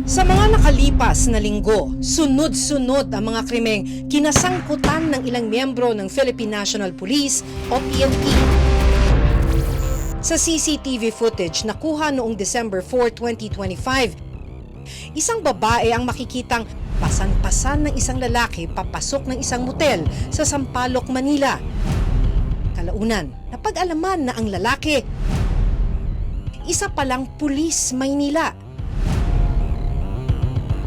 Sa mga nakalipas na linggo, sunod-sunod ang mga krimeng kinasangkutan ng ilang miyembro ng Philippine National Police o PNP. Sa CCTV footage nakuha noong December 4, 2025, isang babae ang makikitang pasan-pasan ng isang lalaki papasok ng isang motel sa Sampaloc, Manila. Kalaunan, napag-alaman na ang lalaki, isa palang pulis Maynila.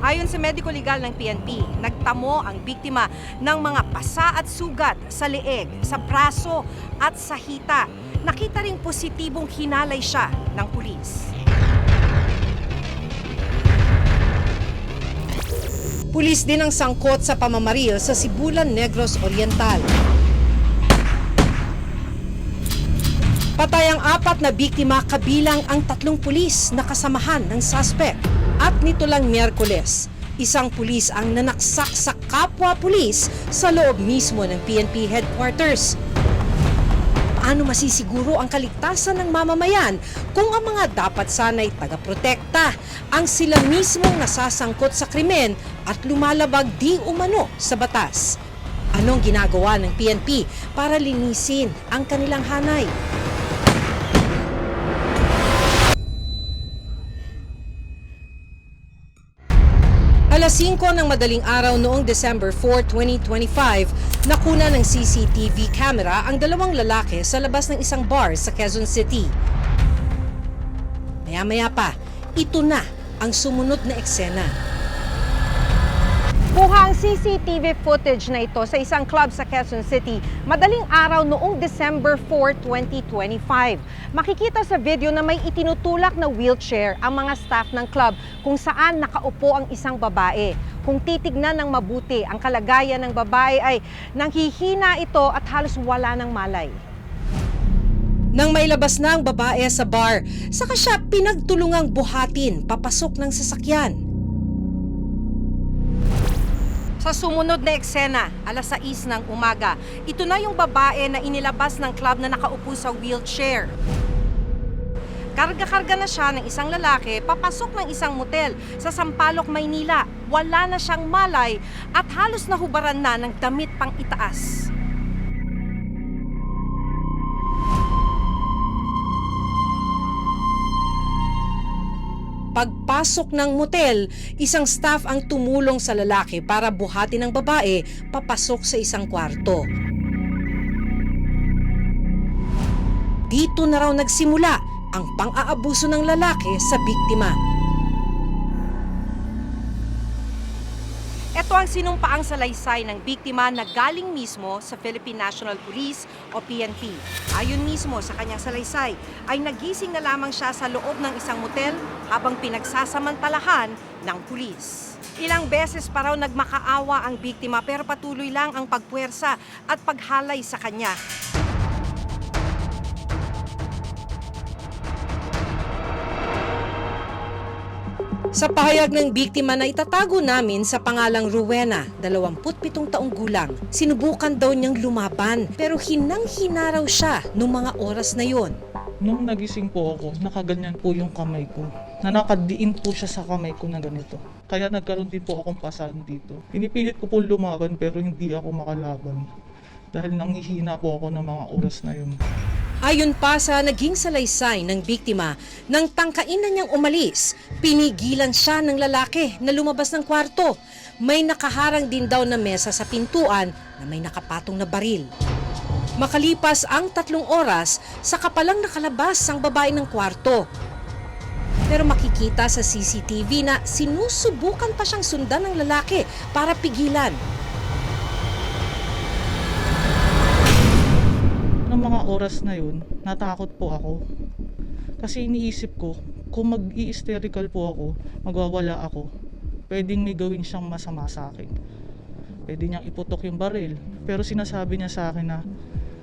Ayon sa mediko legal ng PNP, nagtamo ang biktima ng mga pasa at sugat sa leeg, sa braso at sa hita. Nakita ring positibong hinalay siya ng pulis. Pulis din ang sangkot sa pamamaril sa Sibulan Negros Oriental. Patay ang 4 na biktima kabilang ang 3 pulis na kasamahan ng suspect. At nito lang Miyerkules, isang pulis ang nanaksak sa kapwa pulis sa loob mismo ng PNP headquarters. Paano masisiguro ang kaligtasan ng mamamayan kung ang mga dapat sana'y tagaprotekta ang sila mismong nasasangkot sa krimen at lumalabag di umano sa batas? Anong ginagawa ng PNP para linisin ang kanilang hanay? Alas 5 ng madaling araw noong December 4, 2025, nakuna ng CCTV camera ang 2 lalaki sa labas ng isang bar sa Quezon City. Maya-maya pa, ito na ang sumunod na eksena. Kuha ang CCTV footage na ito sa isang club sa Quezon City madaling araw noong December 4, 2025. Makikita sa video na may itinutulak na wheelchair ang mga staff ng club kung saan nakaupo ang isang babae. Kung titignan ng mabuti, ang kalagayan ng babae ay nanghihina ito at halos wala ng malay. Nang mailabas na ang babae sa bar, saka siya pinagtulungang buhatin papasok ng sasakyan. Sa sumunod na eksena, alas 6 ng umaga, ito na yung babae na inilabas ng club na nakaupo sa wheelchair. Karga-karga na siya ng isang lalaki papasok ng isang motel sa Sampaloc, Maynila. Wala na siyang malay at halos nahubaran na ng damit pang itaas. Pagpasok ng motel, isang staff ang tumulong sa lalaki para buhatin ang babae papasok sa isang kwarto. Dito na raw nagsimula ang pang-aabuso ng lalaki sa biktima. Ito ang sinumpaang salaysay ng biktima na galing mismo sa Philippine National Police o PNP. Ayon mismo sa kanyang salaysay, ay nagising na lamang siya sa loob ng isang motel habang pinagsasamantalahan ng pulis. Ilang beses pa raw nagmakaawa ang biktima pero patuloy lang ang pagpuwersa at paghalay sa kanya. Sa pahayag ng biktima na itatago namin sa pangalang Rowena, 27 taong gulang, sinubukan daw niyang lumaban pero hinang-hina raw siya noong mga oras na yon. Nung nagising po ako, nakaganyan po yung kamay ko. Na nakadiin po siya sa kamay ko na ganito. Kaya nagkaroon din po akong pasan dito. Pinipilit ko po lumaban pero hindi ako makalaban. Dahil nanghihina po ako ng mga oras na yun. Ayon pa sa naging salaysay ng biktima, nang tangkain na niyang umalis, pinigilan siya ng lalaki na lumabas ng kwarto. May nakaharang din daw na mesa sa pintuan na may nakapatong na baril. Makalipas ang 3 oras, saka palang nakalabas ang babae ng kwarto. Pero makikita sa CCTV na sinusubukan pa siyang sundan ng lalaki para pigilan. Ng mga oras na yun, natakot po ako. Kasi iniisip ko, kung mag-i-hysterical po ako, magwawala ako. Pwedeng may gawin siyang masama sa akin. Pwede niyang iputok yung baril. Pero sinasabi niya sa akin na,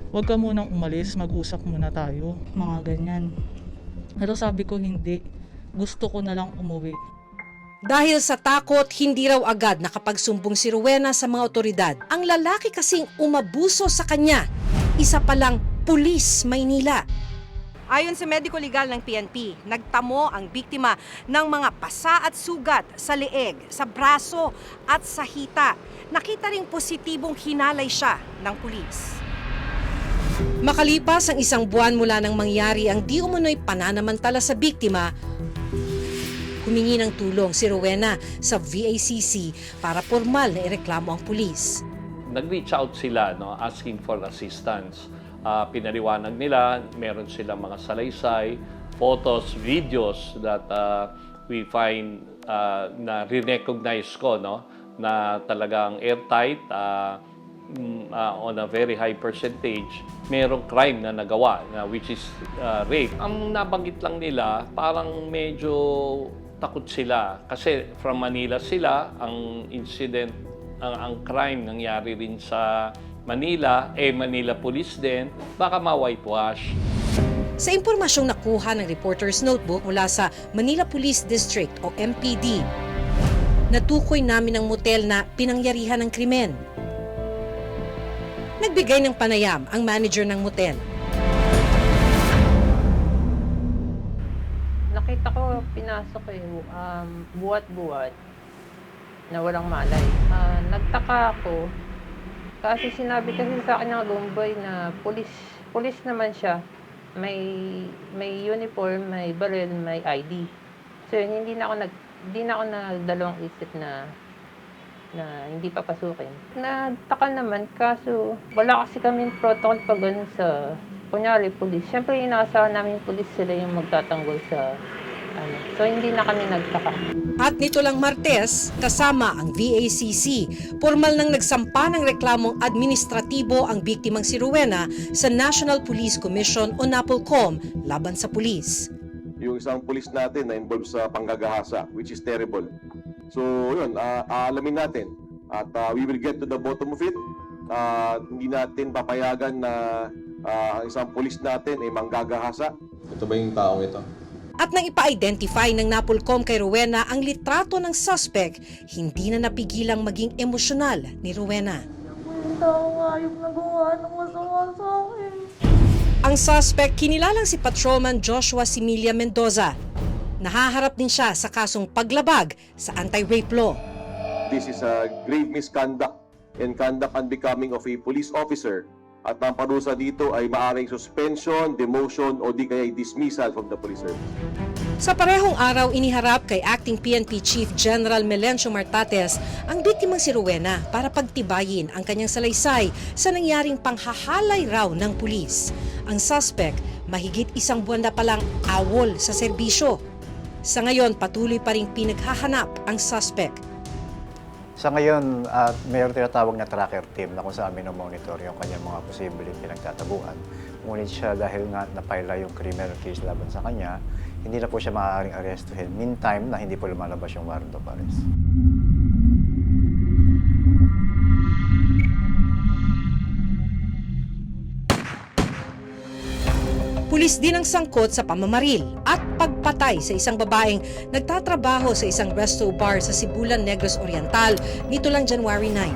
huwag ka munang umalis, mag-usap muna tayo. Mga ganyan. Pero sabi ko hindi. Gusto ko na lang umuwi. Dahil sa takot, hindi raw agad nakapagsumbong si Rowena sa mga otoridad. Ang lalaki kasing umabuso sa kanya, isa palang pulis Maynila. Ayon sa medico legal ng PNP, nagtamo ang biktima ng mga pasa at sugat sa leeg, sa braso at sa hita. Nakita ring positibong hinalay siya ng pulis. Makalipas ang isang buwan mula nang mangyari ang di umano'y pananamantala sa biktima, humingi ng tulong si Rowena sa VACC para formal na ireklamo ang pulis. Nag-reach out sila, no, asking for assistance. Pinaliwanag nila, meron silang mga salaysay, photos, videos that we find na re-recognize ko, no, na talagang airtight, on a very high percentage, merong crime na nagawa, which is rape. Ang nabanggit lang nila, parang medyo takot sila kasi from Manila sila, ang incident, ang crime nangyari rin sa Manila, Manila Police din, baka ma-whitewash. Sa impormasyong nakuha ng reporter's notebook mula sa Manila Police District o MPD, natukoy namin ang motel na pinangyarihan ng krimen. Nagbigay ng panayam ang manager ng motel. Nakita ko, pinasok buwat-buwat na walang malay. Nagtaka ako kasi sinabi kasi sa akin ng Lumbay na pulis naman siya. May uniform, may baril, may ID. So yun, hindi na ako nagdalawang isip na hindi papasukin. Nagtaka naman kaso wala kasi kaming protocol pag ganun sa kunyari pulis. Siyempre inaasahan namin pulis sila yung magtatanggol sa So hindi na kami nagtaka. At nito lang Martes, kasama ang VACC, formal nang nagsampa ng reklamong administratibo ang biktimang si Rowena sa National Police Commission o NAPOLCOM laban sa pulis. Yung isang pulis natin na involved sa panggagahasa, which is terrible. So yun, aalamin natin at we will get to the bottom of it. Hindi natin papayagan na ang isang pulis natin ay manggagahasa. Ito ba yung taong ito? At nang ipa-identify ng NAPOLCOM kay Rowena ang litrato ng suspect, hindi na napigilang maging emosyonal ni Rowena. Yung tao nga yung nagawa ng masama sa akin. Ang suspect kinilalang si Patrolman Joshua Similia Mendoza. Nahaharap din siya sa kasong paglabag sa anti-rape law. This is a grave misconduct and conduct unbecoming of a police officer. At ang parusa dito ay maaaring suspension, demotion o di kaya dismissal from the police service. Sa parehong araw, iniharap kay Acting PNP Chief General Melencio Martates ang biktimang si Rowena para pagtibayin ang kanyang salaysay sa nangyaring panghahalay raw ng pulis. Ang suspect, mahigit isang buwan na palang awol sa serbisyo. Sa ngayon, patuloy pa ring pinaghahanap ang suspect. Sa ngayon, mayroon tinatawag na tracker team na kung saan minomonitor yung kanyang mga posibleng pinagtataguan. Ngunit siya dahil nga napaila yung criminal case laban sa kanya, hindi na po siya maaaring arestuhin. Meantime na hindi po lumalabas yung warrant of arrest. Pulis din ang sangkot sa pamamaril at pagpatay sa isang babaeng nagtatrabaho sa isang resto bar sa Sibulan, Negros Oriental nito lang January 9.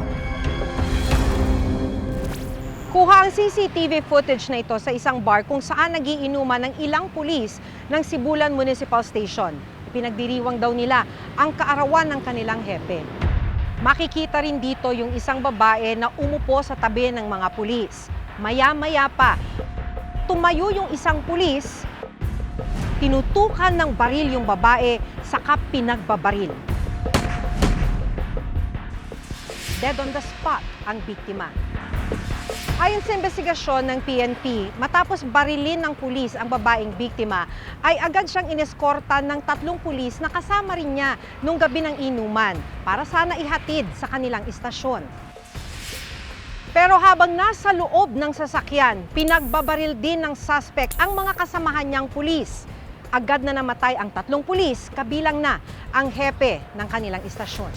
Kuha ang CCTV footage na ito sa isang bar kung saan nagiinuman ng ilang pulis ng Sibulan Municipal Station. Pinagdiriwang daw nila ang kaarawan ng kanilang hepe. Makikita rin dito yung isang babae na umupo sa tabi ng mga pulis. Maya-maya pa, tumayo yung isang pulis, tinutukan ng baril yung babae, saka pinagbabaril. Dead on the spot ang biktima. Ayon sa investigasyon ng PNP, matapos barilin ng pulis ang babaeng biktima, ay agad siyang ineskorta ng 3 pulis na kasama rin niya nung gabi ng inuman para sana ihatid sa kanilang istasyon. Pero habang nasa loob ng sasakyan, pinagbabaril din ng suspect ang mga kasamahan niyang pulis. Agad na namatay ang 3 pulis, kabilang na ang hepe ng kanilang istasyon.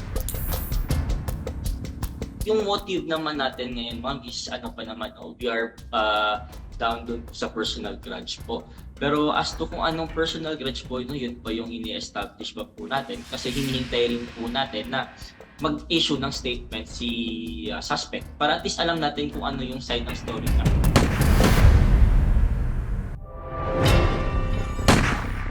Yung motive naman natin ngayon, ma'am, is we are down dun sa personal grudge po. Pero as to kung anong personal grudge po, yun pa yung ini-establish pa po natin. Kasi hinihintay rin po natin na mag-issue ng statement si suspect para at least alam natin kung ano yung side ng story na.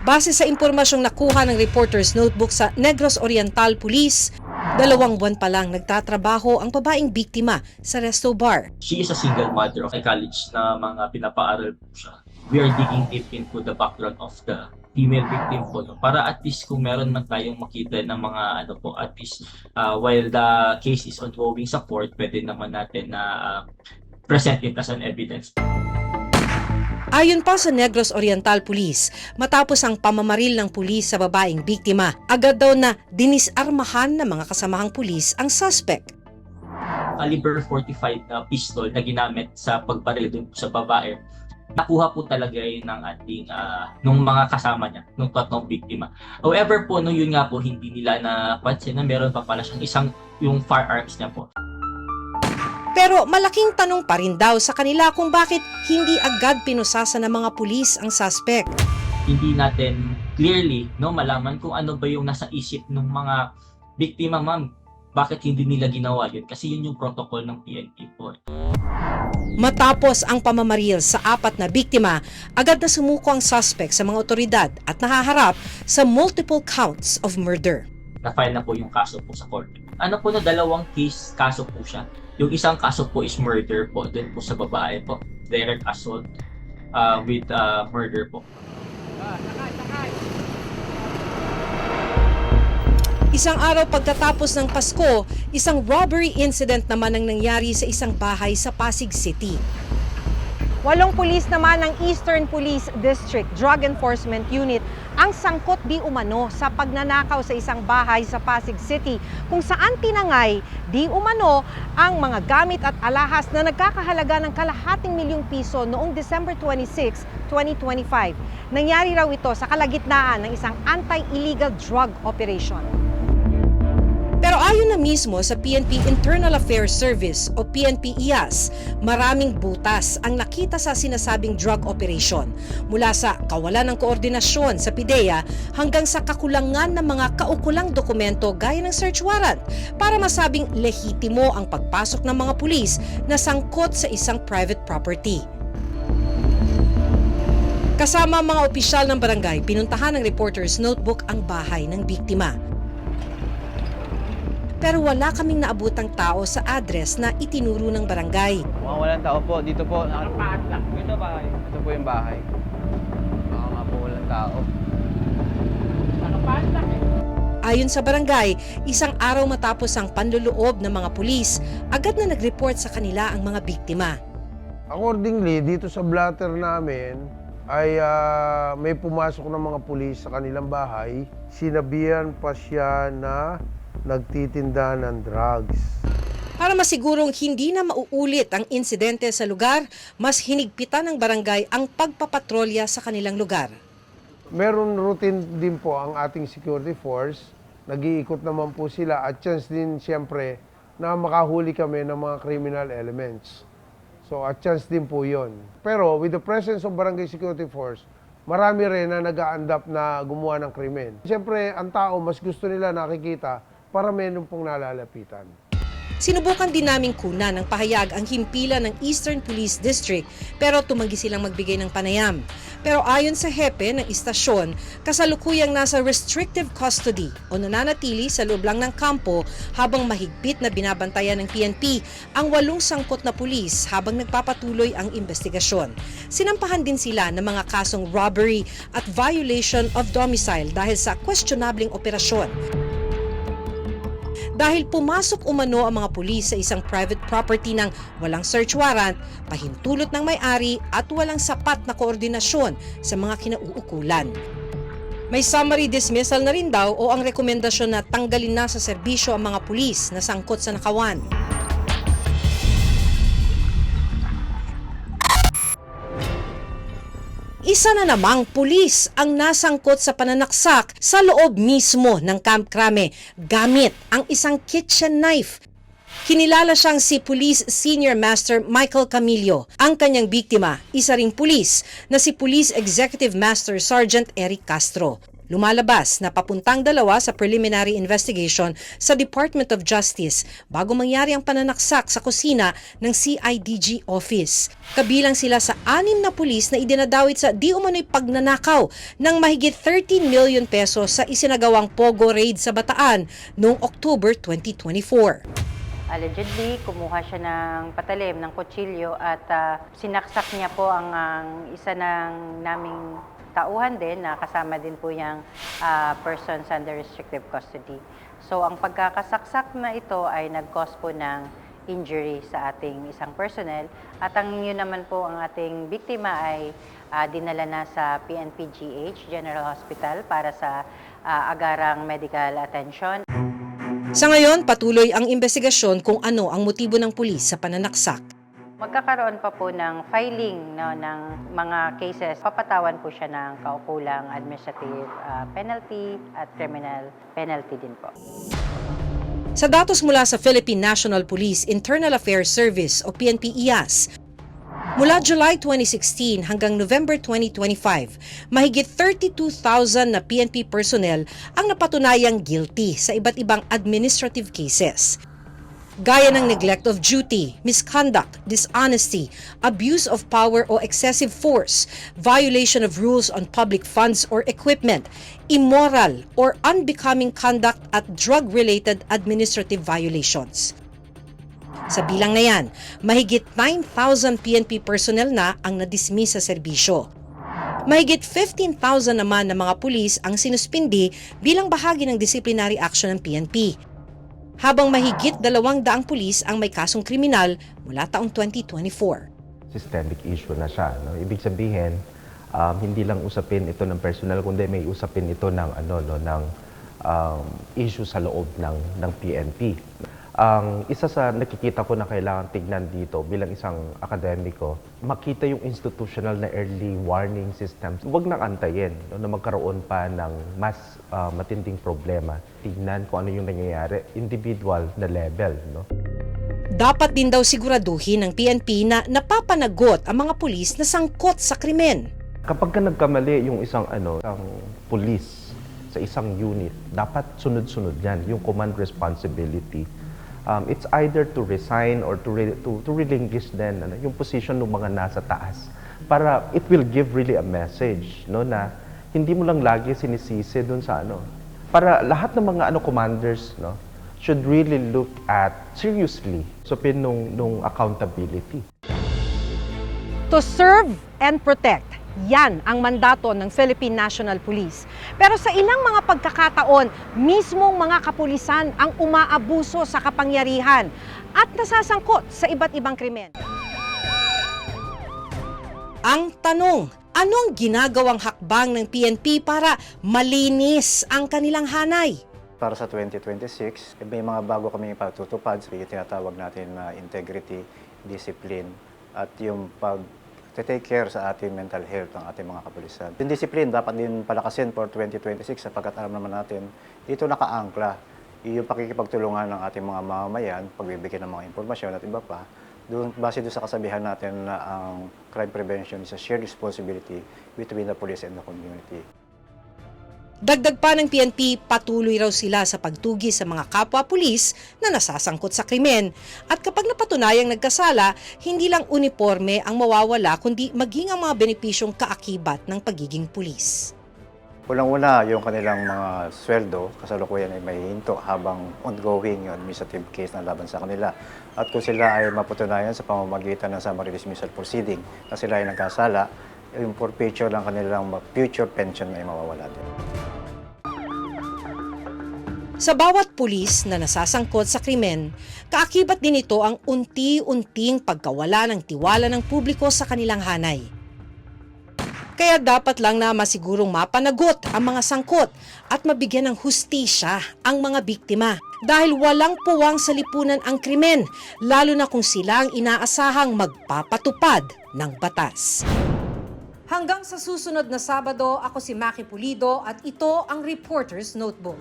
Base sa impormasyong nakuha ng reporter's notebook sa Negros Oriental Police, 2 buwan pa lang nagtatrabaho ang babaeng biktima sa resto bar. She is a single mother of a college na mga pinapaaral po siya. We are digging deep into the background of the female victim po, no? Para at least kung meron man tayong makita ng mga at least while the case is ongoing sa court, pwede naman natin na present it as an evidence. Ayon pa sa Negros Oriental Police, matapos ang pamamaril ng pulis sa babaeng biktima, agad daw na dinisarmahan ng mga kasamahang pulis ang suspect. Caliber 45 na pistol na ginamit sa pagbaril dun sa babae, nakuha po talaga yun ng ating nung mga kasama niya, nung tatlong biktima. However po, no, yun nga po, hindi nila napansin na meron pa pala siyang yung firearms niya po. Pero malaking tanong pa rin daw sa kanila kung bakit hindi agad pinusasa ng mga pulis ang suspect. Hindi natin clearly malaman kung ano ba yung nasa isip ng mga biktima, ma'am. Bakit hindi nila ginawa yun? Kasi yun yung protocol ng PNP po. Matapos ang pamamaril sa 4 na biktima, agad na sumuko ang suspect sa mga otoridad at nahaharap sa multiple counts of murder. Na-file na po yung kaso po sa court. Ano po na 2 kaso po siya. Yung isang kaso po is murder po, dun po sa babae po. Direct assault with murder po. Isang araw pagkatapos ng Pasko, isang robbery incident naman ang nangyari sa isang bahay sa Pasig City. 8 pulis naman ng Eastern Police District Drug Enforcement Unit ang sangkot di umano sa pagnanakaw sa isang bahay sa Pasig City kung saan tinangay di umano ang mga gamit at alahas na nagkakahalaga ng ₱250,000 noong December 26, 2025. Nangyari raw ito sa kalagitnaan ng isang anti-illegal drug operation. Pero ayon na mismo sa PNP Internal Affairs Service o PNP IAS, maraming butas ang nakita sa sinasabing drug operation. Mula sa kawalan ng koordinasyon sa PIDEA hanggang sa kakulangan ng mga kaukulang dokumento gaya ng search warrant para masabing lehitimo ang pagpasok ng mga pulis na sangkot sa isang private property. Kasama ang mga opisyal ng barangay, pinuntahan ng reporter's notebook ang bahay ng biktima. Pero wala kaming naabutang tao sa address na itinuro ng barangay. Mukhang walang tao po. Dito po. Ito bahay. Ito po yung bahay. Baka nga po walang tao. Ayon sa barangay, isang araw matapos ang panluloob ng mga pulis, agad na nag-report sa kanila ang mga biktima. Accordingly, dito sa blatter namin ay may pumasok ng mga pulis sa kanilang bahay. Sinabihan pa siya na nagtitinda ng drugs. Para masigurong hindi na mauulit ang insidente sa lugar, mas hinigpitan ng barangay ang pagpapatrolya sa kanilang lugar. Meron routine din po ang ating security force. Nag-iikot naman po sila at chance din siyempre na makahuli kami ng mga criminal elements. So at chance din po yon. Pero with the presence of barangay security force, marami rin na nag-a-end-up na gumawa ng krimen. Siyempre, ang tao mas gusto nila nakikita para meron pong nalalapitan. Sinubukan din naming kunan ng pahayag ang himpilan ng Eastern Police District pero tumanggi silang magbigay ng panayam. Pero ayon sa hepe ng istasyon, kasalukuyang nasa restrictive custody o nananatili sa loob lang ng kampo habang mahigpit na binabantayan ng PNP ang 8 sangkot na pulis habang nagpapatuloy ang investigasyon. Sinampahan din sila ng mga kasong robbery at violation of domicile dahil sa questionabling operasyon. Dahil pumasok umano ang mga pulis sa isang private property ng walang search warrant, pahintulot ng may-ari at walang sapat na koordinasyon sa mga kinauukulan. May summary dismissal na rin daw o ang rekomendasyon na tanggalin na sa serbisyo ang mga pulis na sangkot sa nakawan. Isa na namang pulis ang nasangkot sa pananaksak sa loob mismo ng Camp Crame gamit ang isang kitchen knife. Kinilala siyang si Police Senior Master Michael Camillo. Ang kanyang biktima, isa ring pulis na si Police Executive Master Sergeant Eric Castro. Lumalabas na papuntang 2 sa preliminary investigation sa Department of Justice bago mangyari ang pananaksak sa kusina ng CIDG office. Kabilang sila sa 6 na pulis na idinadawit sa di umano'y pagnanakaw ng mahigit 13 million pesos sa isinagawang Pogo raid sa Bataan noong October 2024. Allegedly, kumuha siya ng patalim, ng kutsilyo at sinaksak niya po ang isa ng naming tauhan din na kasama din po yung persons under restrictive custody. So ang pagkakasaksak na ito ay nag-cause po ng injury sa ating isang personnel at ang yun naman po ang ating biktima ay dinala na sa PNP-GH General Hospital para sa agarang medical attention. Sa ngayon, patuloy ang investigasyon kung ano ang motibo ng pulis sa pananaksak. Magkakaroon pa po ng filing ng mga cases. Papatawan po siya ng kaukulang administrative penalty at criminal penalty din po. Sa datos mula sa Philippine National Police Internal Affairs Service o PNP-IAS, mula July 2016 hanggang November 2025, mahigit 32,000 na PNP personnel ang napatunayang guilty sa iba't ibang administrative cases. Gaya ng neglect of duty, misconduct, dishonesty, abuse of power o excessive force, violation of rules on public funds or equipment, immoral or unbecoming conduct at drug-related administrative violations. Sa bilang na yan, mahigit 9,000 PNP personnel na ang nadismiss sa serbisyo. Mahigit 15,000 naman na mga pulis ang sinuspindi bilang bahagi ng disciplinary action ng PNP. Habang mahigit 200 pulis ang may kasong kriminal mula taong 2024. Systemic issue na siya. No? Ibig sabihin, hindi lang usapin ito ng personal, kundi may usapin ito ng, issue sa loob ng PNP. Isa sa nakikita ko na kailangan tignan dito bilang isang akademiko, makita yung institutional na early warning systems. Huwag nang antayin na magkaroon pa ng mas matinding problema. Tignan kung ano yung nangyayari, individual na level. No? Dapat din daw siguraduhin ng PNP na napapanagot ang mga pulis na sangkot sa krimen. Kapag ka nagkamali yung isang pulis sa isang unit, dapat sunod-sunod yan, yung command responsibility. It's either to resign or to relinquish then yung position ng mga nasa taas para it will give really a message na hindi mo lang lagi sinisisi doon sa para lahat ng mga commanders should really look at seriously nung accountability. To serve and protect, yan ang mandato ng Philippine National Police. Pero sa ilang mga pagkakataon, mismong mga kapulisan ang umaabuso sa kapangyarihan at nasasangkot sa iba't ibang krimen. Ang tanong, anong ginagawang hakbang ng PNP para malinis ang kanilang hanay? Para sa 2026, may mga bago kami patutupad. Yung tinatawag natin na integrity, discipline, at yung take care sa ating mental health ng ating mga kapulisan. Yung discipline dapat din palakasin for 2026 sapagkat alam naman natin, dito nakaangkla yung pakikipagtulungan ng ating mga mamamayan, pagbibigyan ng mga impormasyon at iba pa. Base doon sa kasabihan natin na ang crime prevention is a shared responsibility between the police and the community. Dagdag pa ng PNP, patuloy raw sila sa pagtugi sa mga kapwa-pulis na nasasangkot sa krimen. At kapag napatunayang nagkasala, hindi lang uniforme ang mawawala kundi maging ang mga benepisyong kaakibat ng pagiging pulis. Unang-una, yung kanilang mga sweldo, kasalukuyan ay may hinto habang ongoing yung administrative case na laban sa kanila. At kung sila ay mapatunayan sa pamamagitan ng summary dismissal proceeding na sila ay nagkasala, yung forfeiture ng kanilang future pension ay mawawala din. Sa bawat pulis na nasasangkot sa krimen, kaakibat din ito ang unti-unting pagkawala ng tiwala ng publiko sa kanilang hanay. Kaya dapat lang na masigurong mapanagot ang mga sangkot at mabigyan ng hustisya ang mga biktima. Dahil walang puwang sa lipunan ang krimen, lalo na kung sila ang inaasahang magpapatupad ng batas. Hanggang sa susunod na Sabado, ako si Maki Pulido at ito ang Reporter's Notebook.